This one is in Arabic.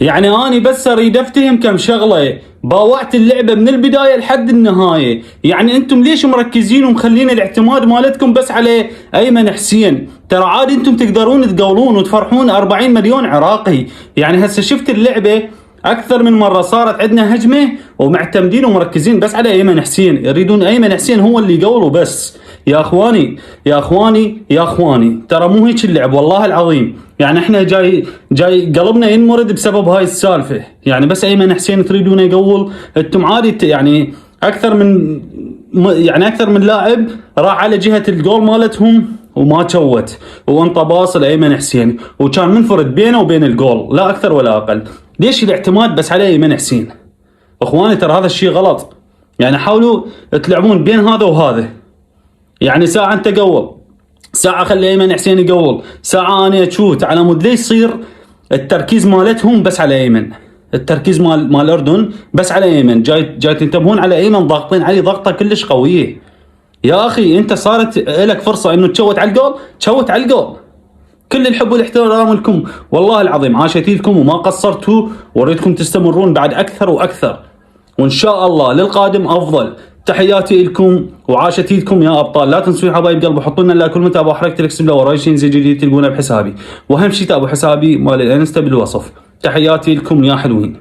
يعني اني بس اريد افتهم كم شغله. باوعت اللعبه من البدايه لحد النهايه. يعني انتم ليش مركزين ومخلين الاعتماد مالتكم بس على ايمن حسين؟ ترى عادي انتم تقدرون تقولون وتفرحون 40 مليون عراقي. يعني هسه شفت اللعبه اكثر من مره صارت عندنا هجمه ومعتمدين ومركزين بس على ايمن حسين، يريدون ايمن حسين هو اللي يقولوا بس. يا اخواني يا اخواني يا اخواني، ترى مو هيك اللعب والله العظيم. يعني احنا جاي قلبنا ينمرد بسبب هاي السالفه. يعني بس ايمن حسين تريدون يقول؟ انتم عادي يعني اكثر من لاعب راح على جهه الجول مالتهم وما شوت وانطى باص لايمن حسين وكان منفرد بينه وبين الجول، لا اكثر ولا اقل. ليش الاعتماد بس على ايمن حسين؟ اخواني ترى هذا الشيء غلط. يعني حاولوا تلعبون بين هذا وهذا. يعني ساعه انت قول، ساعه خلي ايمن حسين يقول، ساعه انا اشوت، على مود ليش يصير التركيز مالتهم بس على ايمن. التركيز مال الاردن بس على ايمن. جاي تنتبهون على ايمن، ضاغطين عليه ضغطه كلش قويه. يا اخي انت صارت لك فرصه انه تشوت على الجول، تشوت على الجول. كل الحب والاحترام لكم والله العظيم، عاشت ايدكم وما قصرتوا، وريتكم تستمرون بعد اكثر واكثر، وان شاء الله للقادم افضل. تحياتي لكم وعاشت ايدكم يا ابطال. لا تنسوا يا حبايب قلبي حطوا لنا لايك والمتابعه وحركه الاكسب لو وراي شيء جديد تلقونه بحسابي، واهم شيء تابعوا حسابي مال الانستا بالوصف. تحياتي لكم يا حلوين.